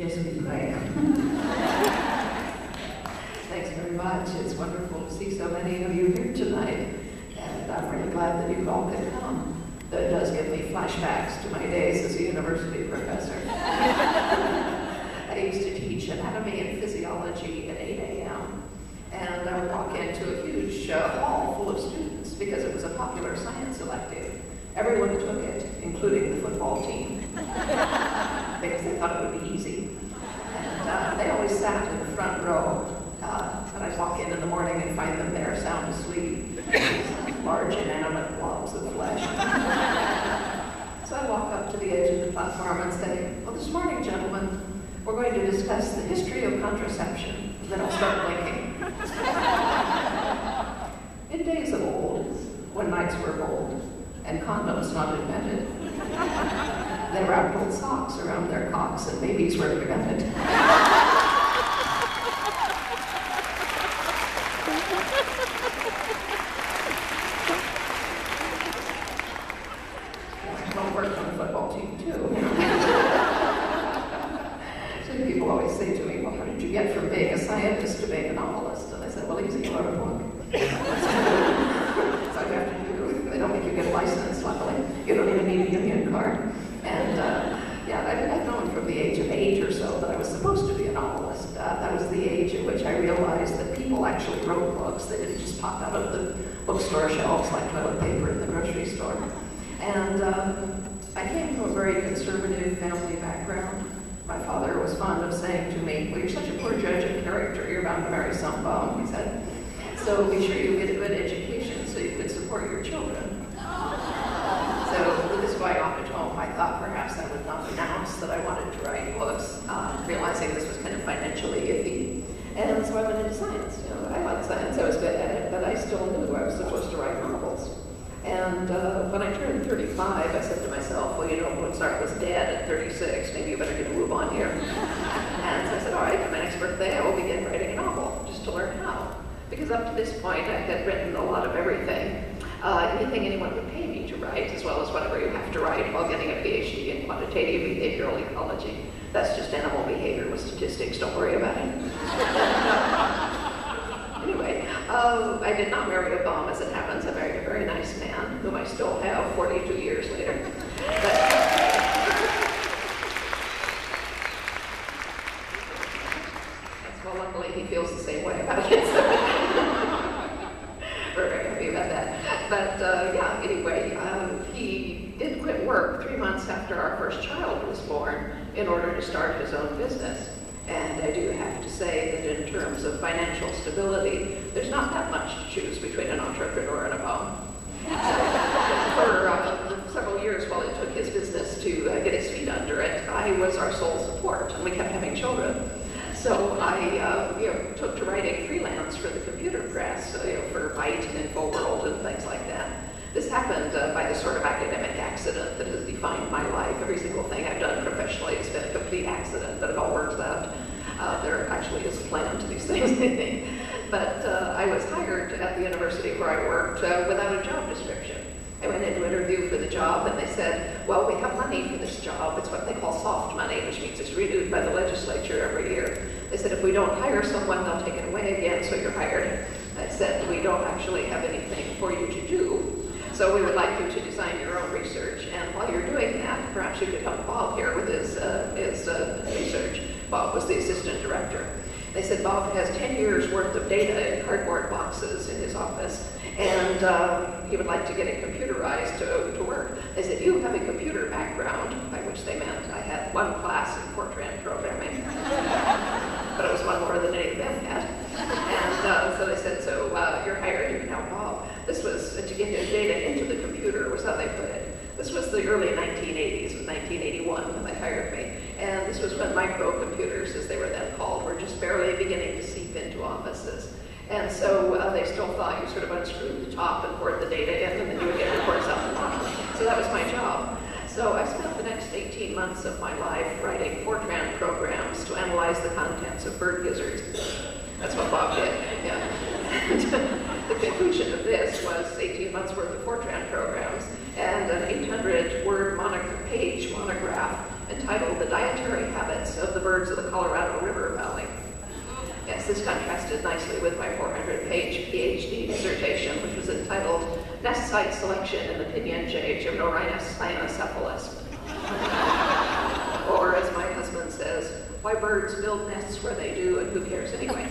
Yes, indeed I am. Thanks very much. It's wonderful to see so many of you here tonight, and I'm really glad that you all could come. That does give me flashbacks to my days as a university professor. I used to teach anatomy and physiology at 8 a.m., and I would walk into a huge hall full of students because it was a popular science elective. Everyone took it, including the football team, because they thought it would be easy. And they always sat in the front row, and I'd walk in the morning and find them there sound asleep, large inanimate blobs of flesh. So I walk up to the edge of the platform and say, well, this morning, gentlemen, we're going to discuss the history of contraception. Then I'll start blinking. In days of old, when nights were bold, and condoms not invented, they wrapped old socks around their cocks and babies were prevented. Well, worked on the football team too. So people always say to me, well, how did you get from being a scientist to being a novelist? And I said, well, easy, I wrote a book. That's all you have to do. They don't make you get a license, luckily. You don't even need a union card. And I'd known from the age of 8 or so that I was supposed to be a novelist. That was the age at which I realized that people actually wrote books. They didn't just pop out of the bookstore shelves like toilet paper in the grocery store. And I came from a very conservative family background. My father was fond of saying to me, well, you're such a poor judge of character, you're bound to marry some bum, he said. So be sure you get a good education so you could support your children. So with this going off at home, I thought perhaps I would not announce that I wanted to write books, realizing this was kind of financially iffy. And so I went into science. I liked science, I was good at it, but I still knew I was supposed to write novels. And when I turned 35, I said to myself, well, Mozart was dead at 36, maybe you better get a move on here. And so I said, all right, for my next birthday, I will begin writing a novel, just to learn how. Because up to this point, I had written a lot of everything. Anything anyone would pay me to write, as well as whatever you have to write while getting a PhD in quantitative behavioral ecology. That's just animal behavior with statistics, don't worry about it. Anyway, I did not marry a bum, as it happens. I married a very nice man, whom I still have 42 years later. Well, luckily he feels the same way about it. We're very happy about that. But anyway, he did quit work 3 months after our first child was born in order to start his own business. And I do have to say that in terms of financial stability, there's not that much to choose between an entrepreneur and a bum. For several years while it took his business to get his feet under it, I was our sole support, and we kept having children. So I took to writing freelance for the computer press, for Byte and InfoWorld and things like that. This happened by the sort of academic accident that has defined my life. Every single thing I've done professionally has been a complete accident, but it all works out. There actually is a plan to these things, I think. But I was hired at the university where I worked without a job description. I went in to interview for the job, and they said, well, we have money for this job. It's what they call soft money, which means it's renewed by the legislature every year. They said, if we don't hire someone, they'll take it away again, so you're hired. I said, we don't actually have anything for you to do. So we would like you to design your own research, and while you're doing that, perhaps you could help Bob here with his research. Bob was the assistant director. They said Bob has 10 years worth of data in cardboard boxes in his office, and he would like to get it computerized to work. They said, you have a computer background, by which they meant I had one class in Fortran programming, but it was one more than any of them had. And so they said, so you're hired, you can help Bob. This was to get his data into the computer, was how they put it. This was the early 1980s, it was 1981 when they hired me. And this was when microcomputers, as they were then called, were just barely beginning to seep into offices. And so they still thought you sort of unscrewed the top and poured the data in, and then you would get reports out the bottom. So that was my job. So I spent the next 18 months of my life writing Fortran programs to analyze the contents of bird gizzards. That's what Bob did, yeah. The conclusion of this was 18 months worth of Fortran programs and an 800-word page monograph entitled The Dietary Habits of the birds of the Colorado River Valley. Yes, this contrasted nicely with my 400-page PhD dissertation, which was entitled Nest Site Selection in the Pinyon-Jay Gymnorhinus cyanocephalus. Or, as my husband says, why birds build nests where they do, and who cares anyway?